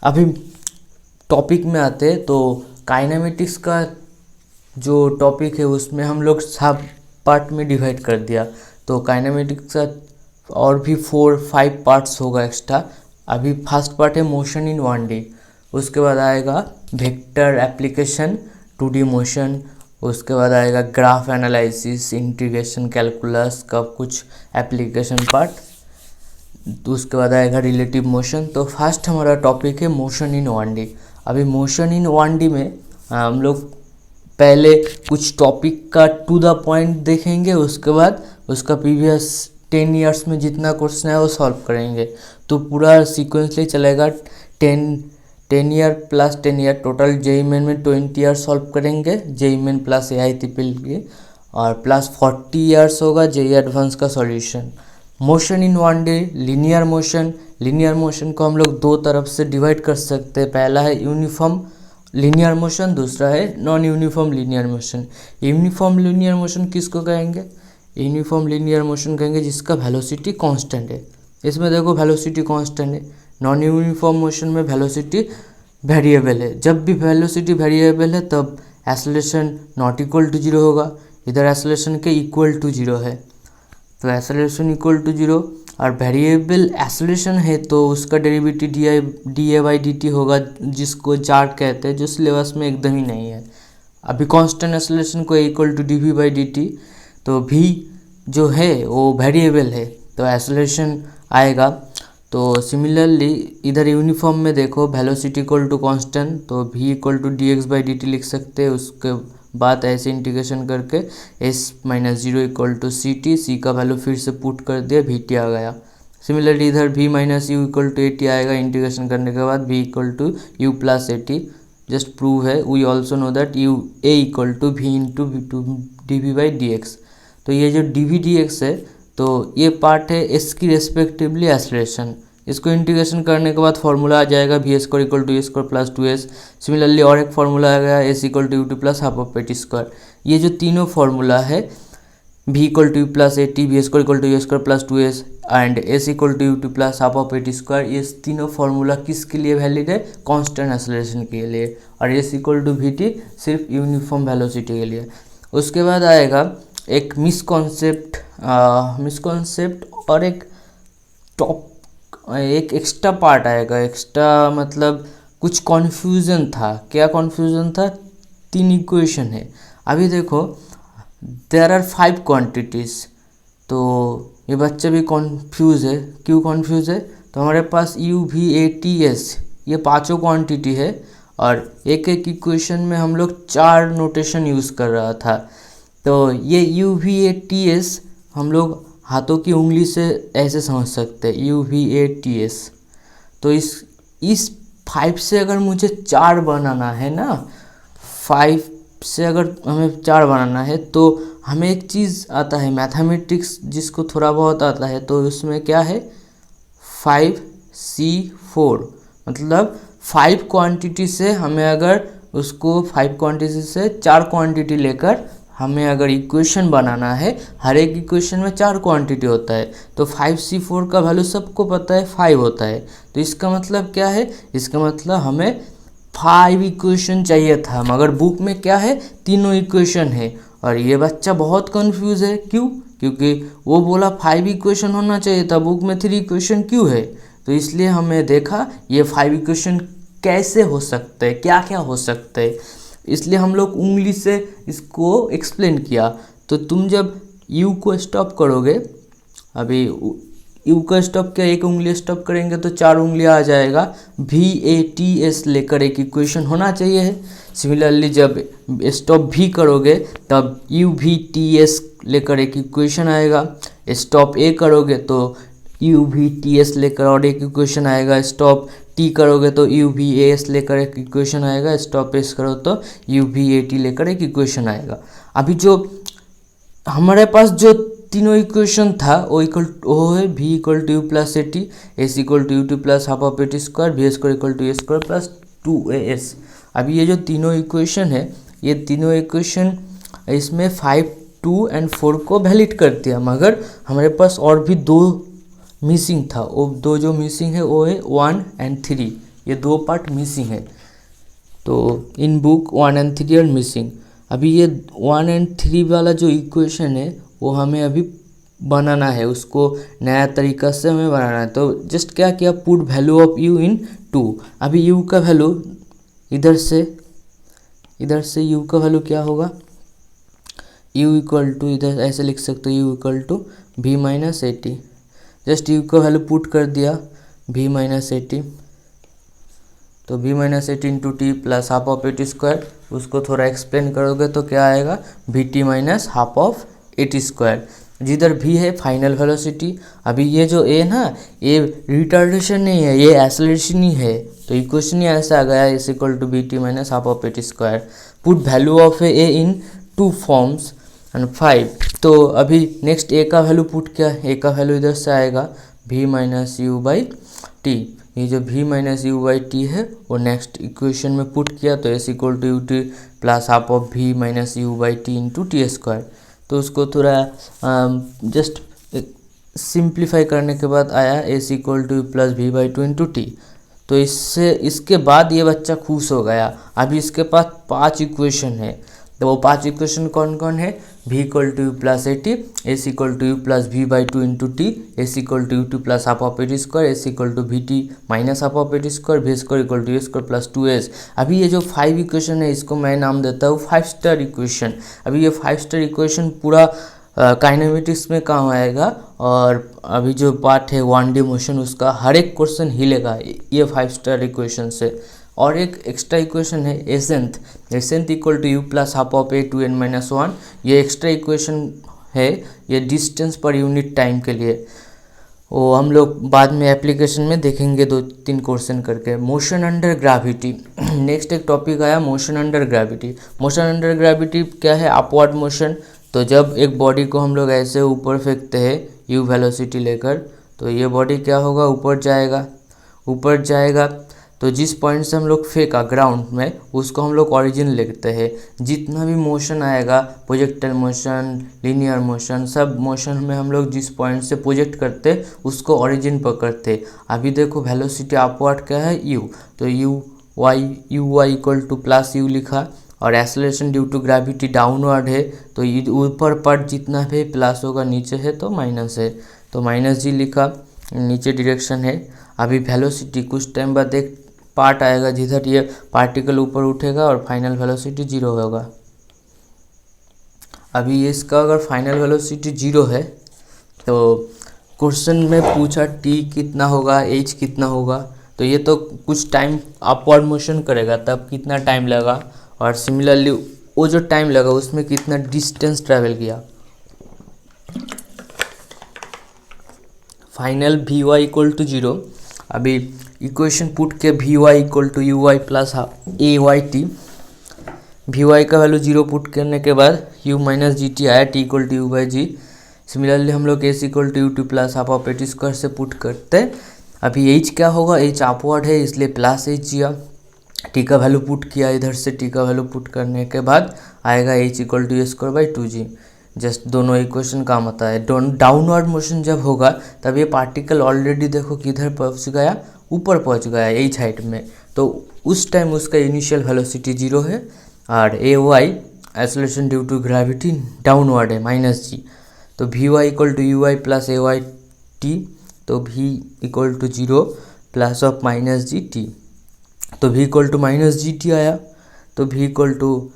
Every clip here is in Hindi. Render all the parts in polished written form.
अभी टॉपिक में आते हैं तो काइनेमेटिक्स का जो टॉपिक है उसमें हम लोग सब पार्ट में डिवाइड कर दिया। तो काइनेमेटिक्स का और भी 4-5 पार्ट्स होगा एक्स्ट्रा। अभी फर्स्ट पार्ट है मोशन इन 1D, उसके बाद आएगा वेक्टर एप्लीकेशन 2D मोशन, उसके बाद आएगा ग्राफ एनालिसिस, इंटीग्रेशन कैलकुलस का कुछ एप्लीकेशन पार्ट, तो उसके बाद आएगा रिलेटिव मोशन। तो फर्स्ट हमारा टॉपिक है मोशन इन 1D। अभी मोशन इन 1D में हम लोग पहले कुछ टॉपिक का टू द पॉइंट देखेंगे, उसके बाद उसका प्रीवियस 10 ईयर्स में जितना क्वेश्चन है वो सॉल्व करेंगे। तो पूरा सीक्वेंसली चलेगा। 10 year plus 10 year, total JEE main में 20 ईयर सॉल्व करेंगे जेईई मेन प्लस एआईटीपी के, और प्लस 40 ईयर्स होगा जेईई एडवांस का solution. Motion in 1D linear motion. Linear motion को हम लोग दो तरफ से डिवाइड कर सकते हैं। पहला है यूनिफॉर्म लीनियर मोशन, दूसरा है non uniform linear motion. Uniform linear motion किसको कहेंगे? यूनिफॉर्म लीनियर मोशन कहेंगे जिसका वेलोसिटी कांस्टेंट है। इसमें देखो वेलोसिटी कांस्टेंट है। नॉन यूनिफॉर्म मोशन में वेलोसिटी वेरिएबल है। जब भी वेलोसिटी वेरिएबल है तब एक्सेलरेशन नॉट इक्वल टू 0 होगा। इधर एक्सेलरेशन के इक्वल टू 0 है, तो एक्सेलरेशन इक्वल टू 0, और वेरिएबल एक्सेलरेशन है तो उसका डेरिवेटिव डी ए/डी टी होगा, जिसको जार्ट कहते हैं, जो सिलेबस में एकदम ही नहीं है। अभी कांस्टेंट एक्सेलरेशन को इक्वल टू डी_वी/डी_टी, तो भी जो है वो वेरिएबल है तो एक्सेलरेशन आएगा। तो सिमिलरली इधर यूनिफॉर्म में देखो वेलोसिटी इक्वल टू कांस्टेंट, तो v इक्वल टू dx/dt लिख सकते हैं। उसके बाद ऐसे इंटीग्रेशन करके s-0 equal to ct, c का वैल्यू फिर से पुट कर दिया, vt आ गया। सिमिलरली इधर v minus u equal to at आएगा इंटीग्रेशन करने के बाद, v equal to u plus at। Just prove है, we also know that a equal to v into dv/dx। तो ये जो dv/dx है तो ये पार्ट है s की रेस्पेक्टिवली एक्सेलरेशन। इसको इंटीग्रेशन करने के बाद फॉर्मूला आ जाएगा v² equal to a² plus 2s। Similarly और एक फार्मूला आ गया s equal to u2 plus half of at²। ये जो तीनों फार्मूला है v equal to u plus at, v² equal to a² plus 2s and s equal to u2 plus half of at², ये तीनों फार्मूला किसके लिए वैलिड है? कांस्टेंट एक्सेलरेशन के लिए। और s इक्वल टू vt सिर्फ यूनिफॉर्म वेलोसिटी के लिए। उसके बाद आएगा एक मिसकॉन्सेप्ट और एक एक्स्ट्रा पार्ट आएगा। एक्स्ट्रा मतलब कुछ कन्फ्यूज़न था। क्या कन्फ्यूज़न था? 3 इक्वेशन है। अभी देखो देयर आर 5 क्वांटिटीज़, तो ये बच्चा भी कन्फ्यूज़ है। क्यों कन्फ्यूज़ है? तो हमारे पास u v a t s ये पांचों क्वांटिटी है, और एक एक इक्वेशन में हम लोग 4 नोटेशन यूज़ कर रहा था। तो ये u v a t s हम लोग हाथों की उंगली से ऐसे समझ सकते हैं, u v a t s। तो इस 5 से अगर मुझे 4 बनाना है ना, 5 से अगर हमें 4 बनाना है तो हमें एक चीज़ आता है मैथमेटिक्स, जिसको थोड़ा बहुत आता है। तो उसमें क्या है 5c4, मतलब 5 क्वांटिटी से हमें अगर उसको 5 क्वांटिटी से 4 क्वांटिटी लेकर हमें अगर इक्वेशन बनाना है, हर एक इक्वेशन में 4 क्वांटिटी होता है। तो 5c4 का वैल्यू सबको पता है 5 होता है। तो इसका मतलब क्या है? इसका मतलब हमें 5 इक्वेशन चाहिए था, मगर बुक में क्या है? तीनों इक्वेशन है। और ये बच्चा बहुत कंफ्यूज है। क्यों? क्योंकि वो बोला 5 इक्वेशन होना चाहिए था, बुक में 3 इक्वेशन क्यों है? तो इसलिए हमने देखा ये 5 इक्वेशन कैसे हो सकते हैं, क्या क्या हो सकते हैं, इसलिए हम लोग उंगली से इसको एक्सप्लेन किया। तो तुम जब u को स्टॉप करोगे, अभी u को स्टॉप किया, एक उंगली स्टॉप करेंगे तो 4 उंगलियां आ जाएगा। v a t s लेकर एक इक्वेशन होना चाहिए। सिमिलरली जब स्टॉप v करोगे तब u v t s लेकर एक इक्वेशन आएगा। स्टॉप a करोगे तो u v t s लेकर और एक इक्वेशन आएगा। स्टॉप t करोगे तो u v a s लेकर एक इक्वेशन आएगा। स्टॉप s करो तो u v a t लेकर एक इक्वेशन आएगा। अभी जो हमारे पास जो तीनों इक्वेशन था वो है v equal to u plus a t, s equal to u2 plus half of at², v² equal to a² plus 2as। अभी ये जो तीनों इक्वेशन है, ये तीनों इक्वेशन इसमें 5, 2 एंड 4 को वैलिड करती है, मगर हमारे पास और भी 2 मिसिंग था। वो 2 जो मिसिंग है वो है 1 एंड 3। ये 2 पार्ट मिसिंग है। तो in book 1 and 3 are missing. अभी ये 1 एंड 3 वाला जो इक्वेशन है वो हमें अभी बनाना है, उसको नया तरीका से हमें बनाना है। तो जस्ट क्या किया, पुट वैल्यू ऑफ u इन 2। अभी u का वैल्यू इधर से u का वैल्यू क्या होगा, u इक्वल टू, इधर ऐसे लिख सकते हो u equal to v minus 80। Just u का वैल्यू पुट कर दिया v माइनस 80, तो v minus 80 into t plus half of 80 square. उसको थोड़ा एक्सप्लेन करोगे तो क्या आएगा, v t minus half of 80 square. जिधर v है फाइनल वेलोसिटी। अभी ये जो a ना, ये रिटार्डेशन नहीं है, ये एक्सेलरेशन ही है। तो इक्वेशन ही ऐसा आ गया, is equal to v t minus half of 80 square. Put value of a in 2 forms and 5। तो अभी नेक्स्ट a का वैल्यू पुट किया, a का वैल्यू इधर से आएगा v minus u by t. ये जो v minus u by t है वो नेक्स्ट इक्वेशन में पुट किया, तो s equal to u t plus half of v minus u by T into t square. तो उसको थोड़ा जस्ट सिंप्लीफाई करने के बाद आया s equal to plus v by two into t. तो इसके बाद ये बच्चा खुश हो गया। अभी इसके पास 5 इक्वेशन है, तो वो 5 इक्वेशन कौन कौन है, v equal to u plus 80, s equal to u plus v by two into t, s equal to u two plus half of 80 square, s equal to v t minus half of 80 square, v square equal to a square plus 2s। अभी ये जो 5 इक्वेशन है इसको मैं नाम देता हूँ 5 स्टार इक्वेशन। अभी ये 5 स्टार इक्वेशन पूरा काइनेमेटिक्स में काम आएगा, और अभी जो पार्ट है 1D मोशन उसका हर एक क्वेश्चन हिलेगा ये 5 स्टार इक्वेशन से। और एक एक्स्ट्रा इक्वेशन है s nth equal to u plus half of a two n minus 1। ये एक्स्ट्रा इक्वेशन है, ये डिस्टेंस पर यूनिट टाइम के लिए। वो हम लोग बाद में एप्लीकेशन में देखेंगे 2-3 क्वेश्चन करके। मोशन अंडर ग्रेविटी, नेक्स्ट एक टॉपिक आया motion under gravity. Motion under gravity क्या है, अपवर्ड मोशन। तो जब एक बॉडी को हम लोग ऐसे ऊपर फेंकते हैं यू वेलोसिटी लेकर, तो ये बॉडी क्या होगा, ऊपर जाएगा। तो जिस पॉइंट से हम लोग फेंका ग्राउंड में, उसको हम लोग ओरिजिन लेते हैं। जितना भी मोशन आएगा, प्रोजेक्टाइल मोशन, लीनियर मोशन, सब मोशन में हम लोग जिस पॉइंट से प्रोजेक्ट करते उसको ओरिजिन पकड़ते। अभी देखो वेलोसिटी अपवर्ड क्या है u, तो u y equal to plus u लिखा, और acceleration due to gravity downward है, तो ऊपर पार्ट जितना भी प्लस होगा, नीचे है तो माइनस है, तो माइनस जी लिखा, नीचे डायरेक्शन है। अभी वेलोसिटी कुछ टाइम बाद एक पार्ट आएगा जिधर ये पार्टिकल ऊपर उठेगा और फाइनल वेलोसिटी 0 होगा। अभी इसका अगर फाइनल वेलोसिटी 0 है तो क्वेश्चन में पूछा t कितना होगा, h कितना होगा, तो ये तो कुछ टाइम अपवर्ड मोशन करेगा तब कितना टाइम लगा, और सिमिलरली वो जो टाइम लगा उसमें कितना डिस्टेंस ट्रैवल किया। Final v y equal to 0। अभी इक्वेशन पुट के v y equal to u y plus a y t. V y का वैल्यू 0 पुट करने के बाद u माइनस जी टी आया, t equal to u by g. Similarly हम लोग s equal to u two plus half of 80 square से पुट करते। अभी h क्या होगा, h अपवर्ड है इसलिए प्लस h किया, टी का वैल्यू पुट किया, इधर से टी का वैल्यू पुट करने के बाद आएगा h equal to a square by 2g। जस्ट दोनों इक्वेशन काम आता है। डाउनवर्ड मोशन जब होगा तब ये पार्टिकल ऑलरेडी देखो किधर पहुंच गया, ऊपर पहुंच गया एच हाइट में, तो उस टाइम उसका इनिशियल वेलोसिटी 0 है, और a y acceleration due to gravity downward है माइनस जी। तो v y equal to u y plus a y t, तो v equal to 0 plus of minus g t, तो v equal to minus g t आया। तो वी इक्वल टू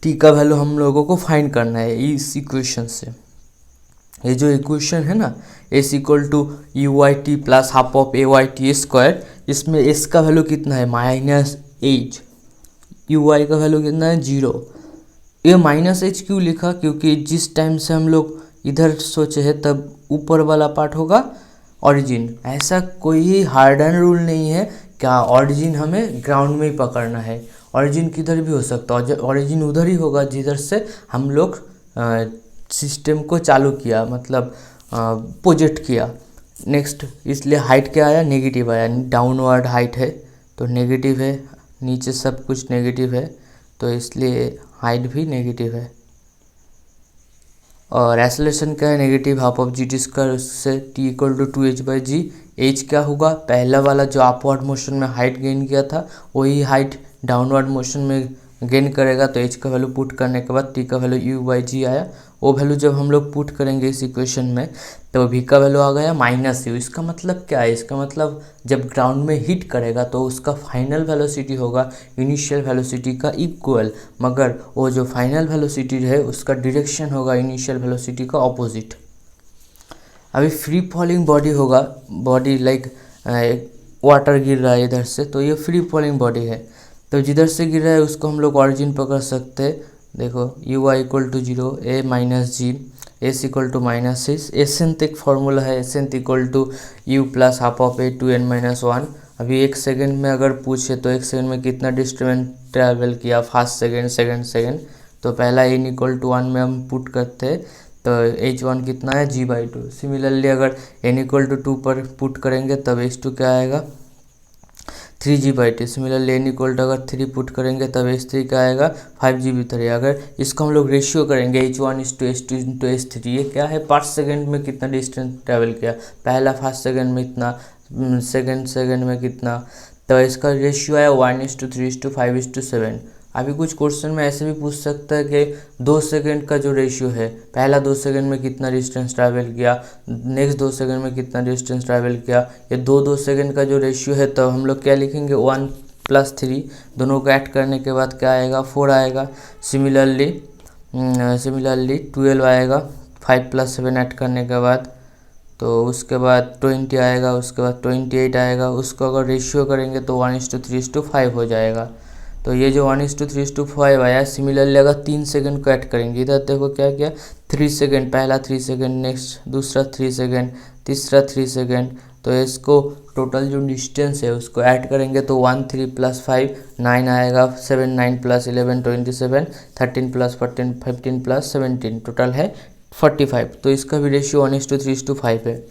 टी का वैल्यू हम लोगों को फाइंड करना है इस इक्वेशन से। ये जो इक्वेशन है ना, s equal to u y t plus half of a y t square, इसमें एस का वैल्यू कितना है माइनस एच, यू वाई का वैल्यू कितना है 0। ये माइनस एच क्यों लिखा, क्योंकि जिस टाइम से हम लोग इधर सोचे हैं तब ऊपर वाला पार्ट होगा ओरिजिन। ऐसा कोई हार्ड एंड रूल नहीं है क्या ओरिजिन हमें ग्राउंड में ही पकड़ना है, ओरिजिन किधर भी हो सकता है। ओरिजिन उधर ही होगा जिधर से हम लोग सिस्टम को चालू किया, मतलब प्रोजेक्ट किया। नेक्स्ट इसलिए हाइट क्या आया, नेगेटिव आया, डाउनवर्ड हाइट है तो नेगेटिव है, नीचे सब कुछ नेगेटिव है तो इसलिए हाइट भी नेगेटिव है। और एक्सेलरेशन क्या है, negative half of g t square, उससे t equal to 2h/g। H क्या होगा, पहला वाला जो अपवर्ड मोशन में हाइट गेन किया था वही हाइट डाउनवर्ड मोशन में गेन करेगा। तो एच का वैल्यू पुट करने के बाद टी का वैल्यू u/g आया। वो वैल्यू जब हम लोग पुट करेंगे इस इक्वेशन में तो v का वैल्यू आ गया -u। इसका मतलब क्या है, इसका मतलब जब ग्राउंड में हिट करेगा तो उसका फाइनल वेलोसिटी होगा इनिशियल वेलोसिटी का इक्वल, मगर वो जो फाइनल वेलोसिटी है उसका डायरेक्शन होगा इनिशियल वेलोसिटी का ऑपोजिट। अभी फ्री फॉलिंग बॉडी होगा, बॉडी लाइक वाटर गिर रहा है इधर से, तो ये फ्री फॉलिंग बॉडी है। तो जिधर से गिर रहा है उसको हम लोग ऑरिजिन पकड़ सकते हैं। देखो u equal to 0, a minus g, s equal to -6। S nth एक फार्मूला है, s nth equal to u plus half of a 2n-1। अभी 1 सेकेंड में अगर पूछे तो 1 सेकेंड में कितना डिस्टेंस ट्रैवल किया, फर्स्ट सेकेंड सेकेंड सेकेंड। तो पहला n इक्वल टू 1 में हम पुट करते हैं तो h1 कितना है g/2। सिमिलरली अगर n इक्वल टू 2 पर पुट करेंगे तब h2 क्या आएगा 3g/2। Similarly n equal to अगर 3 पुट करेंगे तब h3 क्या आएगा 5g/3। अगर इसको हम लोग रेशियो करेंगे h1:h2:h3, ये क्या है पर सेकेंड में कितना डिस्टेंस ट्रैवल किया, पहला फर्स्ट सेकेंड में इतना, सेकेंड सेकेंड में कितना, तो इसका रेशियो है 1:3:5:7। अभी कुछ क्वेश्चन में ऐसे भी पूछ सकता है कि 2 सेकेंड का जो रेशियो है, पहला 2 सेकेंड में कितना डिस्टेंस ट्रैवल किया, नेक्स्ट 2 सेकेंड में कितना डिस्टेंस ट्रैवल किया, ये 2 सेकेंड का जो रेशियो है तो हम लोग क्या लिखेंगे 1 + 3, दोनों को ऐड करने के बाद क्या आएगा 4 आएगा। सिमिलरली 12 आएगा 5 + 7 ऐड करने के बाद, तो उसके बाद 20 आएगा, उसके बाद 28 आएगा। उसको अगर रेशियो करेंगे तो 1:3:5 हो जाएगा। तो ये जो 1:3:5 आया, सिमिलरली अगर 3 सेकेंड को ऐड करेंगे, इधर देखो क्या किया 3 सेकेंड, पहला 3 सेकेंड, नेक्स्ट दूसरा 3 सेकेंड, तीसरा 3 सेकेंड, तो इसको टोटल जो डिस्टेंस है उसको ऐड करेंगे तो 1 3 + 5 9 आएगा, 7 9 + 11 27, 13 + 14 15 + 17, टोटल है 45। तो इसका भी रेशियो 1:3:5 है।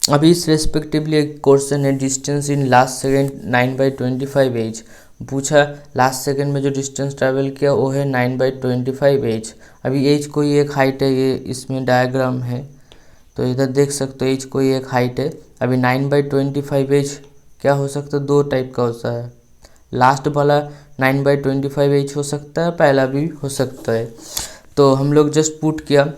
अभी इस रेस्पेक्टिवली एक क्वेश्चन है, distance in last second 9/25 as पूछा। लास्ट सेकेंड में जो डिस्टेंस ट्रैवल किया वो है 9/25 एज। अभी एज कोई एक हाइट है, ये इसमें डायग्राम है तो इधर देख सकते हो एज कोई एक हाइट है। अभी 9/25 एज क्या हो सकता है, 2 टाइप का होता है। लास्ट वाला 9/25 एज हो सकता है, पहला भी हो सकता है। तो हम लोग जस्ट पुट किया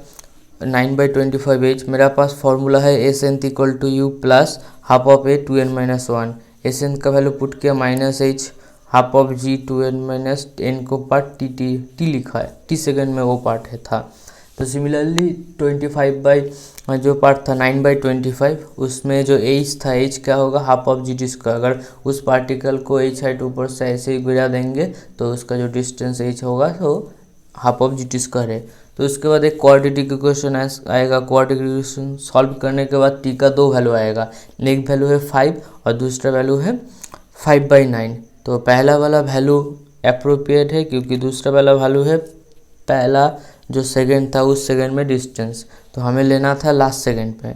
9/25 एज, मेरा पास फॉर्मूला है s nth equal to u plus half of a 2n-1। S nth का वैल्यू पुट किया -h, half of g 2n-n को पार्ट टी लिखा है, टी सेकेंड में वो पार्ट है था। तो सिमिलरली 25 जो पार्ट था 9/25, उसमें जो h था, h क्या होगा half of g t square. अगर उस पार्टिकल को h हाइट ऊपर से ऐसे ही गिरा देंगे तो उसका जो डिस्टेंस h होगा तो half of g t square है। तो उसके बाद एक क्वाड्रेटिक इक्वेशन आएगा, क्वाड्रेटिक इक्वेशन सॉल्व करने के बाद टी का 2 वैल्यू आएगा, एक वैल्यू है 5 और दूसरा वैल्यू है 5/9। तो पहला वाला वैल्यू अप्रोप्रिएट है क्योंकि दूसरा वाला वैल्यू है पहला जो सेकंड था उस सेकंड में डिस्टेंस, तो हमें लेना था लास्ट सेकंड पे,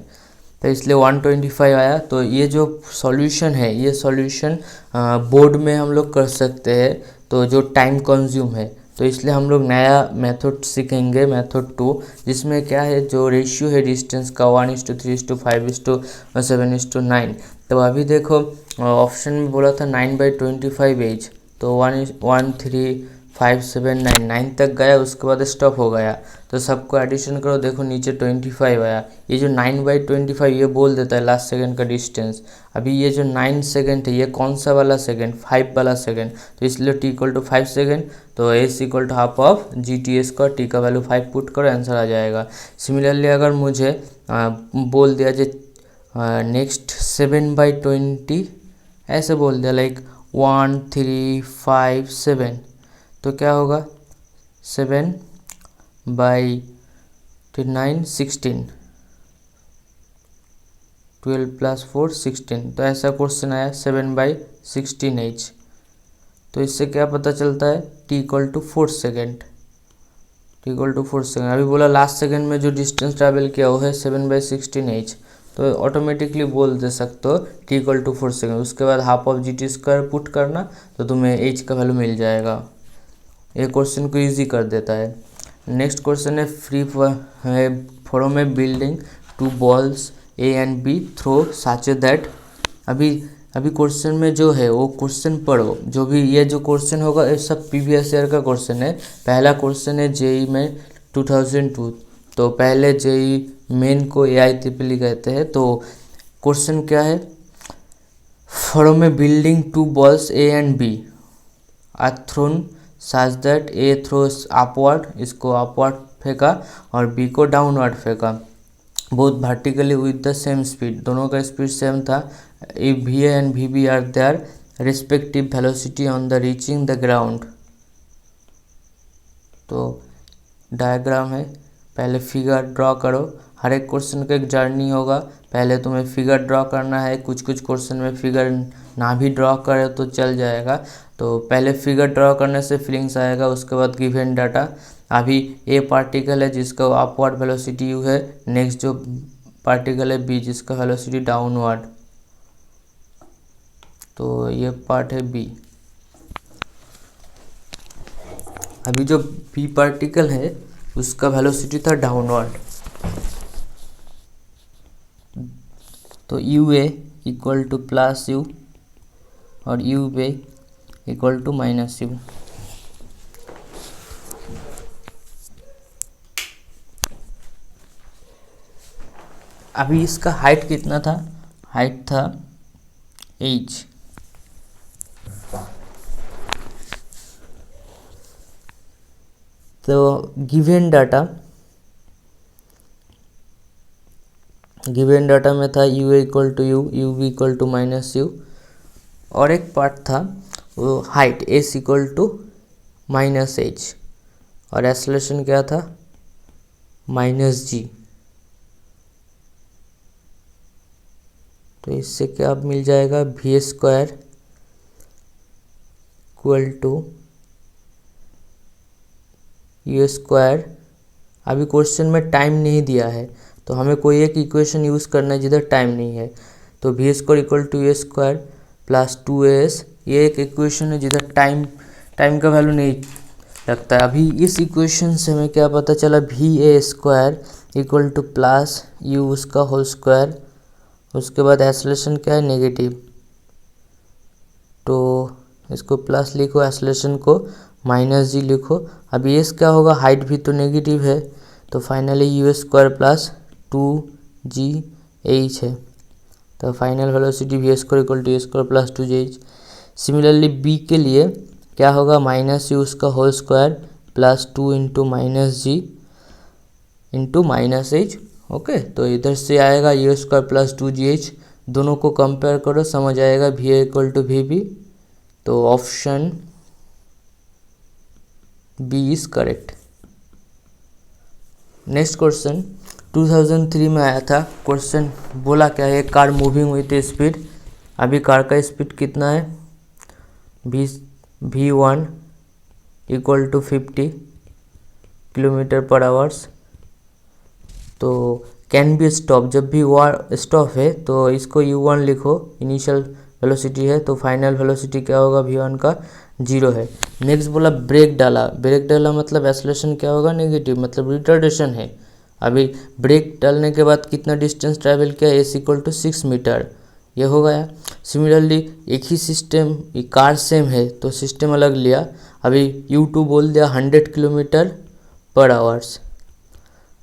तो इसलिए 125 आया। तो ये जो सॉल्यूशन है, ये सॉल्यूशन बोर्ड में हम लोग कर सकते हैं, तो जो टाइम कंज्यूम है, तो इसलिए हम लोग नया मेथड सीखेंगे, मेथड 2, जिसमें क्या है जो रेशियो है डिस्टेंस का 1:3:5:7:9। तो अभी देखो ऑप्शन में बोला था 9/25 एज, तो 1 3 5 7 9 तक गया, उसके बाद स्टॉप हो गया। तो सबको एडिशन करो, देखो नीचे 25 आया। ये जो 9/25 ये बोल देता है लास्ट सेकंड का डिस्टेंस। अभी ये जो 9 सेकंड है ये कौन सा वाला सेकंड, 5 वाला सेकंड, तो इसलिए t इक्वल टू 5 सेकंड, तो s equal to half of GTS का, t का वैल्यू 5 पुट करो, आंसर आ जाएगा। सिमिलरली अगर मुझे बोल दिया जे नेक्स्ट 7/20 ऐसे बोल दिया, लाइक 1 3 5 7, तो क्या होगा 7/9 16, 12 + 4 16, तो ऐसा क्वेश्चन आया 7/16 एच। तो इससे क्या पता चलता है t equal to 4 second, t equal to 4 second. अभी बोला लास्ट सेकेंड में जो डिस्टेंस ट्रैवल किया वो है 7/16 एच, तो ऑटोमेटिकली बोल दे सकते हो t इक्वल टू 4 सेकेंड। उसके बाद half of g t square put करना तो तुम्हें h का वैल्यू मिल जाएगा। ये क्वेश्चन को इजी कर देता है। नेक्स्ट क्वेश्चन है free from a building two balls a and b throw such that. अभी अभी क्वेश्चन में जो है वो क्वेश्चन पढ़ो, जो भी ये जो क्वेश्चन होगा ये सब प्रीवियस ईयर का क्वेश्चन है। पहला क्वेश्चन है जेई में 2002, तो पहले जेई मेन को AITREE कहते हैं। तो क्वेश्चन क्या है, from a building two balls a and b are thrown such that a throws upward, इसको अपवर्ड फेंका और बी को डाउनवर्ड फेंका, both vertically with the same speed, दोनों का स्पीड सेम था। if VA and VB are their respective velocity on the reaching the ground। तो डायग्राम है, पहले फिगर ड्रॉ करो। हर एक क्वेश्चन का एक जर्नी होगा, पहले तुम्हें फिगर ड्रॉ करना है। कुछ कुछ क्वेश्चन में फिगर ना भी ड्रॉ करे तो चल जाएगा। तो पहले फिगर ड्रॉ करने से फीलिंग्स आएगा, उसके बाद गिवन डाटा। अभी ए पार्टिकल है जिसका अपवर्ड वेलोसिटी यू है, नेक्स्ट जो पार्टिकल है बी जिसका वेलोसिटी डाउनवर्ड, तो ये पार्ट है बी। अभी जो बी पार्टिकल है उसका वेलोसिटी था डाउनवर्ड, तो u a equal to plus u और u b equal to minus u. अभी इसका हाइट कितना था, हाइट था h। तो गिवन डाटा में था u equal to u b equal to minus u, और एक पार्ट था वो height s equal to minus h, और एक्सेलरेशन क्या था माइनस g। तो इससे क्या अब मिल जाएगा v square equal to u square. अभी क्वेश्चन में टाइम नहीं दिया है तो हमें कोई एक इक्वेशन यूज़ करना है जिधर टाइम नहीं है। तो v square equal to a square plus 2as, ये एक इक्वेशन है जिधर टाइम का वैल्यू नहीं लगता है। अभी इस इक्वेशन से हमें क्या पता चला, V A square equal to plus you उसका होल स्क्वायर, उसके बाद एक्सेलरेशन क्या है नेगेटिव, तो इसको प्लस लिखो, एक्सेलरेशन को माइनस जी लिखो। अब ये क्या होगा, हाइट भी तो नेगेटिव है, तो finally you square plus 2gh है। तो final velocity v square equal to a square plus 2gh। Similarly b के लिए क्या होगा, माइनस यू उसका whole square plus 2 into minus g into minus h. Okay, तो इधर से आएगा यू स्क्वायर प्लस 2gh, दोनों को कंपेयर करो समझ आएगा v a equal to v b. तो option b is correct. Next question 2003 में आया था। क्वेश्चन बोला क्या है, कार मूविंग विथ स्पीड। अभी कार का स्पीड कितना है, v1 equal to 50 kilometre per hours. तो कैन बी स्टॉप, जब भी वो स्टॉप है तो इसको u1 लिखो, इनिशियल वेलोसिटी है, तो फाइनल वेलोसिटी क्या होगा v1 का 0 है। नेक्स्ट बोला ब्रेक डाला मतलब एक्सेलरेशन क्या होगा नेगेटिव, मतलब रिटार्डेशन है। अभी ब्रेक डालने के बाद कितना डिस्टेंस ट्रैवल किया, एस इक्वल टू 6 मीटर, ये हो गया। सिमिलरली एक ही सिस्टम, कार सेम है तो सिस्टम अलग लिया। अभी u2 बोल दिया 100 किलोमीटर पर आवर्स,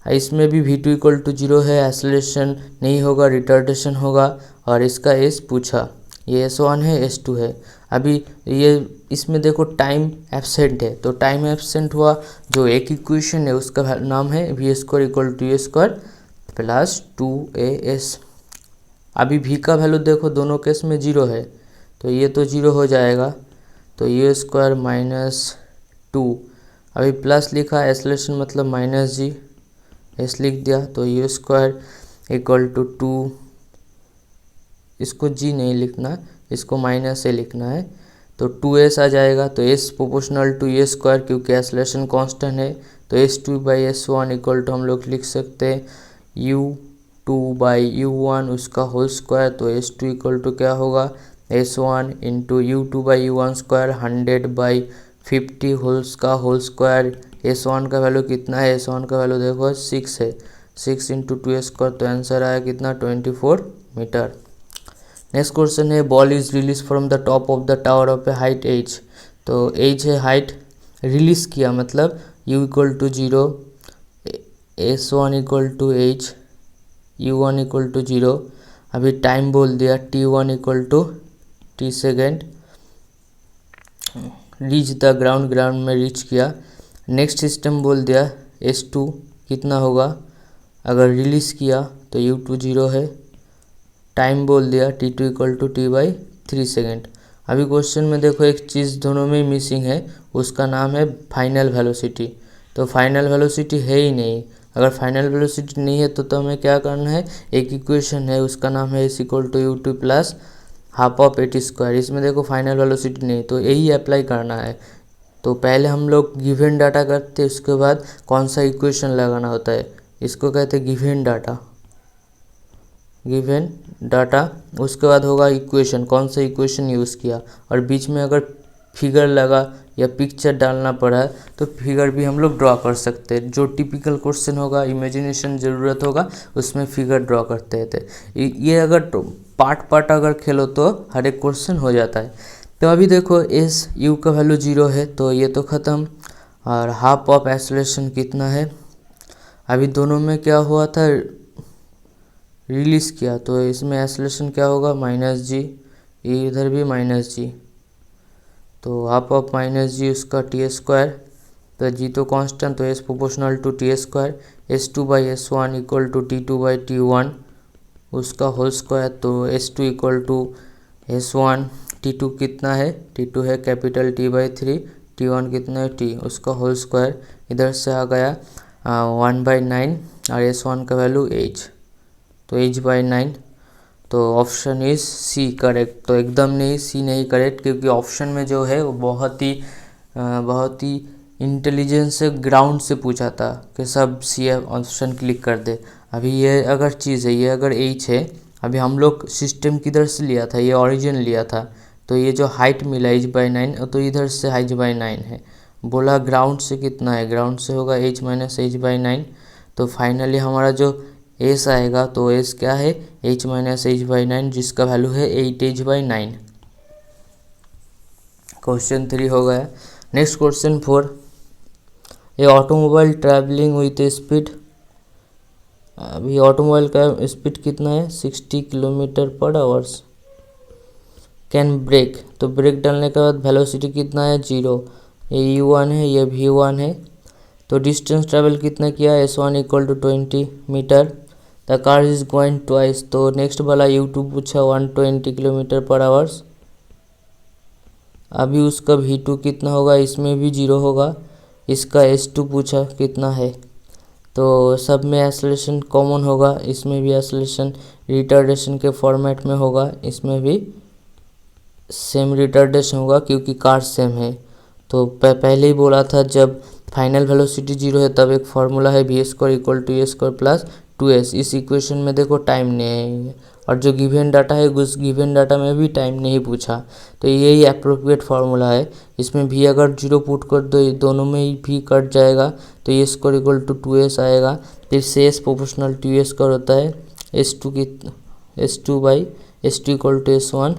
इसमें भी v2 इक्वल टू 0 है, एक्सेलरेशन नहीं होगा रिटार्डेशन होगा, और इसका s पूछा, ये s1 है s2 है। अभी ये इसमें देखो टाइम एब्सेंट है, तो टाइम एब्सेंट हुआ, जो एक इक्वेशन है उसका नाम है v square equal to a square plus 2as। अभी v का वैल्यू देखो दोनों केस में 0 है, तो ये तो 0 हो जाएगा, तो यू स्क्वायर माइनस 2। अभी प्लस लिखा, एक्सेलरेशन मतलब माइनस जी, एस लिख दिया, तो यू स्क्वायर इक्वल टू 2, इसको जी नहीं लिखना, इसको माइनस ए लिखना है, तो 2s आ जाएगा। तो s proportional to a square, क्योंकि एक्सेलरेशन कांस्टेंट है, तो s2 by s1 equal to हम लोग लिख सकते हैं u2 बाई u1 उसका होल स्क्वायर, तो s2 इक्वल टू क्या होगा s1 into u2 by u1 square 100 by 50 holes का होल स्क्वायर। S1 का वैल्यू कितना है, S1 का वैल्यू देखो 6 है, 6 इंटू 2 स्क्वायर, तो आंसर आया कितना 24 मीटर। नेक्स्ट क्वेश्चन है ball is release from the top of the tower of a height h। तो h है हाइट, रिलीज किया मतलब u equal to 0, S1 equal to h, U1 equal to 0। अभी टाइम बोल दिया T1 equal to t second. Reach the ground, ground में रीच किया। नेक्स्ट सिस्टम बोल दिया S2 कितना होगा, अगर रिलीज़ किया तो U2 0 है। टाइम बोल दिया T2 equal to T/3 second. अभी क्वेश्चन में देखो एक चीज़ दोनों में मिसिंग है, उसका नाम है फाइनल वेलोसिटी। तो फाइनल वेलोसिटी है ही नहीं। अगर फाइनल वेलोसिटी नहीं है तो हमें क्या करना है, एक इक्वेशन है उसका नाम है S equal to U2 plus half of a t square. इसमें देखो फाइनल वेलोसिटी नहीं, तो यही अप्लाई करना है। तो पहले हम लोग गिवन डाटा करते हैं, उसके बाद कौन सा इक्वेशन लगाना होता है, इसको कहते हैं गिवन डाटा। गिवन डाटा, उसके बाद होगा इक्वेशन, कौन सा इक्वेशन यूज़ किया, और बीच में अगर फिगर लगा या पिक्चर डालना पड़ा तो फिगर भी हम लोग ड्रॉ कर सकते हैं। जो टिपिकल क्वेश्चन होगा, इमेजिनेशन ज़रूरत होगा, उसमें फिगर ड्रॉ करते थे। ये अगर पार्ट पार्ट अगर खेलो तो हर एक क्वेश्चन हो जाता है। तो अभी देखो एस यू का वैल्यू 0 है, तो ये तो ख़त्म। और हाफ ऑफ एक्सेलरेशन कितना है, अभी दोनों में क्या हुआ था, रिलीज़ किया, तो इसमें एक्सेलरेशन क्या होगा -g, इधर भी -g, तो हाफ ऑफ -g उसका t², तो g तो कांस्टेंट, तो s proportional to t², S2/S1 equal to T2/T1 उसका होल स्क्वायर, तो S2 equal to S1, T2 कितना है, T2 है कैपिटल T/3, T1 कितना है T, उसका होल स्क्वायर। इधर से आ गया 1/9 और S1 का वैल्यू h, तो h/9। तो ऑप्शन इज सी करेक्ट। तो एकदम नहीं, सी नहीं करेक्ट, क्योंकि ऑप्शन में जो है वो बहुत ही इंटेलिजेंस से ग्राउंड से पूछा था कि सब सी ऑप्शन क्लिक कर दे। अभी ये अगर चीज़ है, ये अगर h है, अभी हम लोग सिस्टम किधर से लिया था, ये ओरिजिन लिया था, तो ये जो हाइट मिला h/9, तो इधर से h/9 है। बोला ग्राउंड से कितना है, ग्राउंड से होगा h माइनस h/9। तो फाइनली हमारा जो एस आएगा, तो एस क्या है h माइनस h/9, जिसका वैल्यू है 8h/9। क्वेश्चन 3 हो गया। Next question 4, A automobile travelling with speed, अभी ऑटोमोबाइल का स्पीड कितना है 60 km/h, कैन ब्रेक, तो ब्रेक डालने के बाद वेलोसिटी कितना है 0, ये u1 है, ये v1 है। तो डिस्टेंस ट्रैवल कितना किया, S1 equal to 20 metre, the car is going twice. तो नेक्स्ट वाला U2 पूछा 120 km/h। अभी उसका V2 कितना होगा, इसमें भी 0 होगा। इसका S2 पूछा कितना है, तो सब में एक्सेलरेशन कॉमन होगा, इसमें भी एक्सेलरेशन रिटार्डेशन के फॉर्मेट में होगा, इसमें भी सेम रिटार्डेशन होगा क्योंकि कार सेम है। तो पहले ही बोला था जब फाइनल वेलोसिटी 0 है तब एक फार्मूला है v² equal to a² plus 2s। इस इक्वेशन में देखो टाइम नहीं है, और जो गिवन डाटा है उस गिवन डाटा में भी टाइम नहीं पूछा, तो यही अप्रोप्रिएट फार्मूला है। इसमें भी अगर 0 पुट कर दो, दोनों में ही भी कट जाएगा, तो a² इक्वल टू 2s आएगा। फिर से s प्रोपोर्शनल टू a² होता है, S2 equal to S1,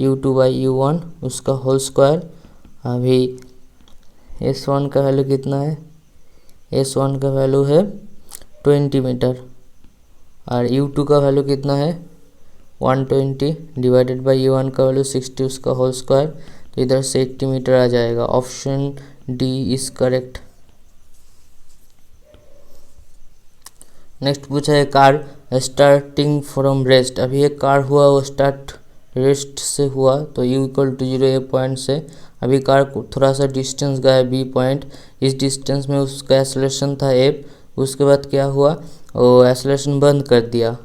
U2/U1 उसका होल स्क्वायर। अभी S1 का वैल्यू कितना है, S1 का वैल्यू है 20 मीटर, और U2 का वैल्यू कितना है 120 डिवाइडेड बाय U1 का वैल्यू 60 उसका होल स्क्वायर, तो इधर से 80 मीटर आ जाएगा। Option D is correct. Next पूछा है कार स्टार्टिंग फ्रॉम रेस्ट, अभी एक कार हुआ वो स्टार्ट रेस्ट से हुआ, तो u equal to 0 A point से। अभी कार को थोड़ा सा डिस्टेंस गया b पॉइंट, इस डिस्टेंस में उसका एक्सेलरेशन था f, उसके बाद क्या हुआ वो एक्सेलरेशन बंद कर दिया,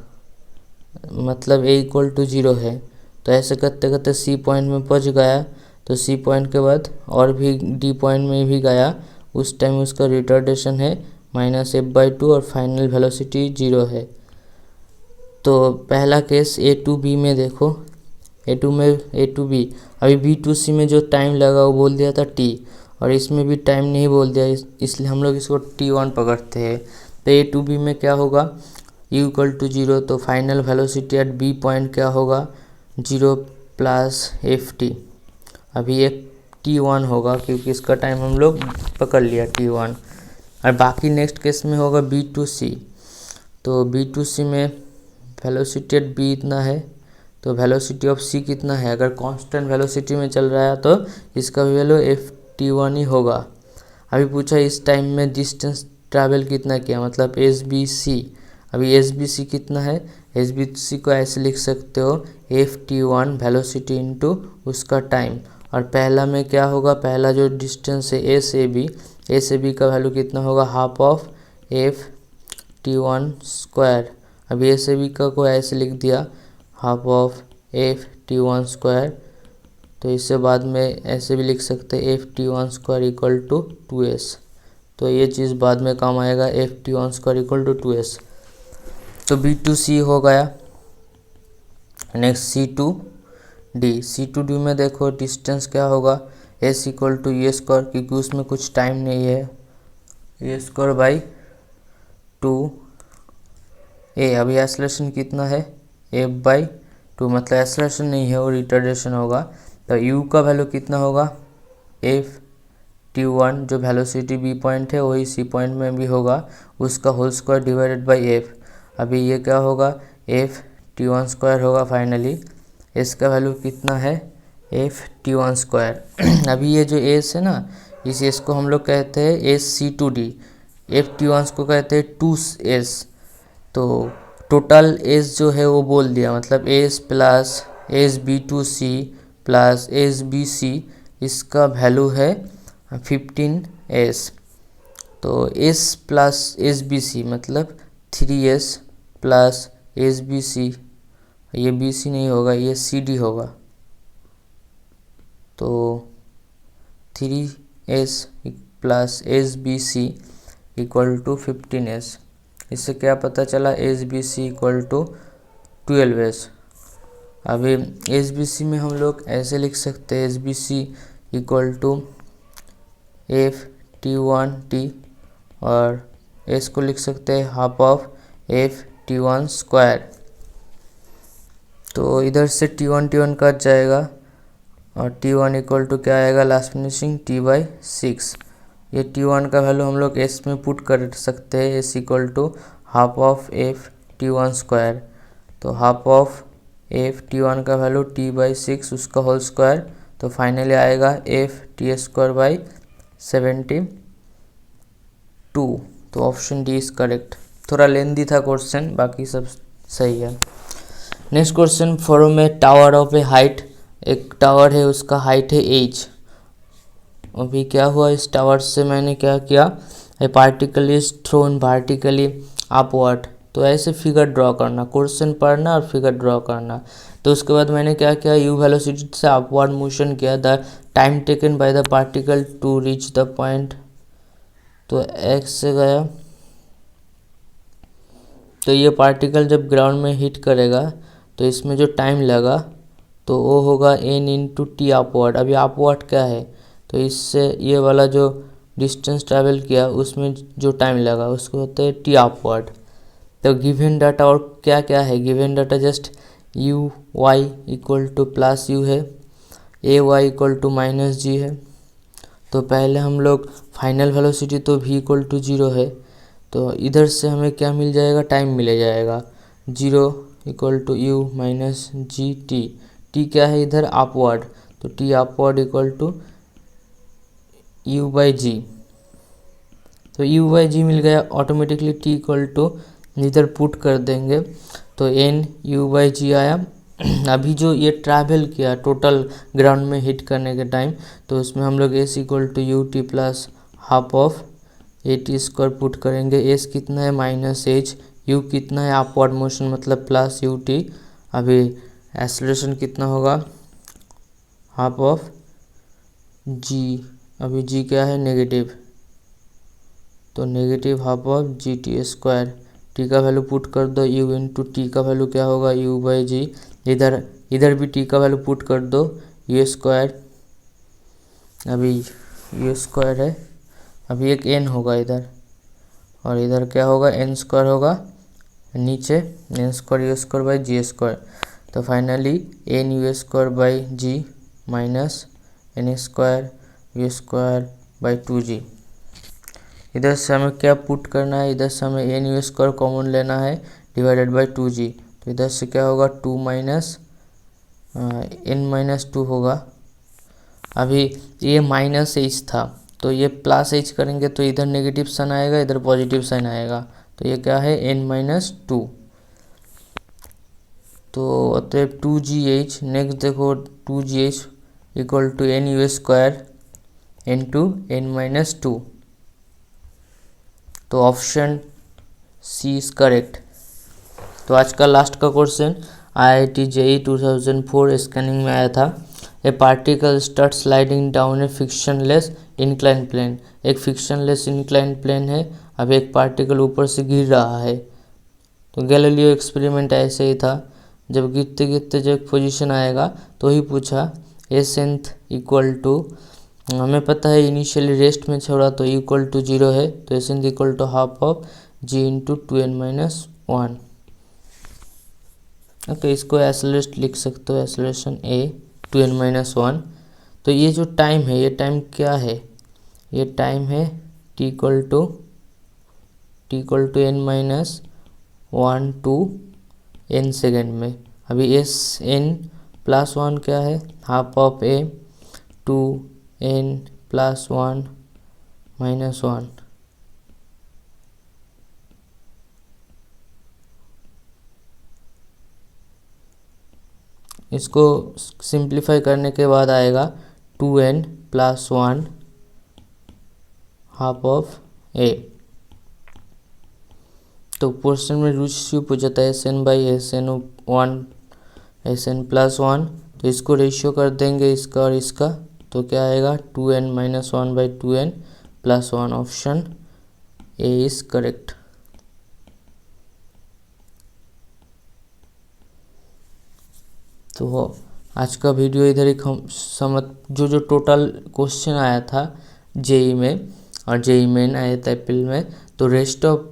मतलब a इक्वल टू 0 है। तो ऐसे करते करते c पॉइंट में पहुंच गया, तो c पॉइंट के बाद और भी d पॉइंट में भी गया, उस टाइम उसका रिटार्डेशन है -f/2 और फाइनल वेलोसिटी 0 है। तो पहला केस a टू b में देखो, A टू B, अभी B टू C में जो टाइम लगा वो बोल दिया था t, और इसमें भी टाइम नहीं बोल दिया, इसलिए हम लोग इसको t1 पकड़ते हैं। तो ए टू बी में क्या होगा, u इक्वल टू 0, तो final velocity at B point क्या होगा 0 प्लस ft। अभी एक t1 होगा क्योंकि इसका टाइम हम लोग पकड़ लिया t1। और बाकी नेक्स्ट केस में होगा b2c। तो b2c में वेलोसिटी एट b इतना है, तो वेलोसिटी ऑफ c कितना है, अगर कांस्टेंट वेलोसिटी में चल रहा है तो इसका वैल्यू ft1 ही होगा। अभी पूछा इस टाइम में डिस्टेंस ट्रैवल कितना किया, मतलब SBC। अभी SBC कितना है, SBC को ऐसे लिख सकते हो ft1 वेलोसिटी इंटू उसका टाइम। और पहला में क्या होगा, पहला जो डिस्टेंस है SAB का वैल्यू कितना होगा, हाफ ऑफ ft1 स्क्वायर। अभी SAB का को ऐसे लिख दिया हाफ ऑफ ft1 स्क्वायर, तो इससे बाद में ऐसे भी लिख सकते हैं ft1 square equal to 2s। तो ये चीज़ बाद में काम आएगा, ft1 square equal to 2s। तो b2c हो गया। नेक्स्ट C2D में देखो डिस्टेंस क्या होगा, s equal to a square, क्योंकि उसमें कुछ टाइम नहीं है, ए स्क्वायर बाई 2a। अभी एक्सेलरेशन कितना है f/2, मतलब एक्सेलरेशन नहीं है वो रिटार्डेशन होगा। तो u का वैल्यू कितना होगा ft1, जो वेलोसिटी b पॉइंट है वही c पॉइंट में भी होगा, उसका whole square divided by f। अभी ये क्या होगा ft1 स्क्वायर होगा फाइनली। इसका वैल्यू कितना है ft1 स्क्वायर। अभी ये जो s है ना, इस s को हम लोग कहते हैं SC2D, ft1 को कहते हैं 2s। तो टोटल s जो है वो बोल दिया, मतलब s plus SB2C plus SBC, इसका वैल्यू है 15s। तो s प्लस SBC मतलब 3s प्लस SBC, ये BC नहीं होगा, ये CD होगा। तो 3s plus SBC equal to 15s। इससे क्या पता चला, SBC इक्वल टू 12s। अभी SBC में हम लोग ऐसे लिख सकते हैं SBC इक्वल टू ft1t, और s को लिख सकते हैं हाफ ऑफ ft1 स्क्वायर। तो इधर से t1 कट जाएगा और t1 इक्वल टू क्या आएगा लास्ट फिनिशिंग t/6। ये t1 का वैल्यू हम लोग s में पुट कर सकते हैं, s equal to half of ft1 square. तो हाफ ऑफ ft1 का वैल्यू t/6 उसका होल स्क्वायर, तो फाइनली आएगा ft स्क्वायर बाई 72। तो ऑप्शन डी इज करेक्ट। थोड़ा लेंदी था क्वेश्चन, बाकी सब सही है। Next question, from A tower of a height, एक टावर है उसका हाइट है h। अभी क्या हुआ, इस टावर से मैंने क्या किया, ए particle is thrown vertically upward. तो ऐसे फिगर ड्रॉ करना, क्वेश्चन पढ़ना और फिगर ड्रॉ करना। तो उसके बाद मैंने क्या किया, u वेलोसिटी से अपवर्ड मोशन किया, the time taken by the particle to reach the point. तो x से गया, तो ये पार्टिकल जब ग्राउंड में हिट करेगा तो इसमें जो टाइम लगा तो वो होगा n इंटू टी अपवर्ड। अभी अपवर्ड क्या है, तो इससे ये वाला जो डिस्टेंस ट्रैवल किया उसमें जो टाइम लगा उसको होता है टी अपवर्ड। तो गिवन डाटा और क्या क्या है, given data just u y equal to plus u है, a y equal to minus g है। तो पहले हम लोग फाइनल वेलोसिटी तो v इक्वल टू 0 है, तो इधर से हमें क्या मिल जाएगा, टाइम मिल जाएगा 0 equal to u minus g t क्या है इधर अपवर्ड, तो t upward equal to u/g। तो u/g मिल गया ऑटोमेटिकली, t इक्वल टू इधर पुट कर देंगे तो n u/g आया। अभी जो ये ट्रैवल किया टोटल ग्राउंड में हिट करने के टाइम, तो उसमें हम लोग s equal to u t plus half of a/t square put करेंगे। s कितना है -h, u कितना है अपवर्ड मोशन मतलब प्लस ut। अभी एक्सेलरेशन कितना होगा हाफ ऑफ g, अभी g क्या है नेगेटिव, तो negative half of g/t square. t का वैल्यू पुट कर दो, u इंटू टी का वैल्यू क्या होगा u/g। इधर भी t का वैल्यू पुट कर दो u स्क्वायर। अभी यू स्क्वायर है, अभी एक एन होगा इधर, और इधर क्या होगा, एन स्क्वायर होगा, नीचे n square u square by g square. तो finally n u square by g minus n square u square by 2g। इधर से हमें क्या पुट करना है, इधर से हमें एन यू स्क्वायर कॉमन लेना है डिवाइडेड बाई 2g। तो इधर से क्या होगा, 2 माइनस एन माइनस 2 होगा। अभी ये माइनस एच था, तो ये प्लस एच करेंगे तो इधर नेगेटिव साइन आएगा, इधर पॉजिटिव साइन आएगा, तो ये क्या है, एन माइनस 2। तो अतएव 2gh, नेक्स्ट देखो 2gh equal to n u square into n minus 2। तो ऑप्शन सी इज करेक्ट। तो आज का लास्ट का क्वेश्चन IIT JEE 2004 स्कैनिंग में आया था। A particle start sliding down a frictionless incline plane. एक फिक्शनलेस इंक्लाइन प्लेन है, अब एक पार्टिकल ऊपर से गिर रहा है। तो गैलीलियो एक्सपेरिमेंट ऐसे ही था, जब गिरते गिरते जब एक पोजीशन आएगा तो ही पूछा एसेंथ इक्वल टू, हमें पता है इनिशियली रेस्ट में छोड़ा तो इक्वल टू 0 है, तो s nth equal to half of g into 2n minus 1। ओके, इसको एक्सेलरेट लिख सकते हो, एक्सेलरेशन ए 2n माइनस 1। तो ये जो टाइम है, ये टाइम क्या है, ये टाइम है t equal to n minus 1 to n second में। अभी एस n प्लस 1 क्या है, half of a 2n plus 1 minus 1। इसको सिंप्लीफाई करने के बाद आएगा 2n प्लस 1 हाफ ऑफ ए। तो क्वेश्चन में रेशियो पूछा था Sn by Sn1 Sn plus 1, तो इसको रेशियो कर देंगे इसका और इसका, तो क्या आएगा 2n minus 1 by 2n plus 1। Option A is correct. तो आज का वीडियो इधर ही समझ, जो टोटल क्वेश्चन आया था जेई में और जेई मेन आया था अप्रैल में, तो रेस्ट ऑफ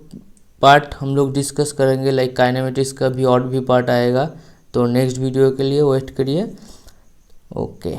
पार्ट हम लोग डिस्कस करेंगे, लाइक काइनेमेटिक्स का भी और भी पार्ट आएगा। तो नेक्स्ट वीडियो के लिए वेट करिए। ओके।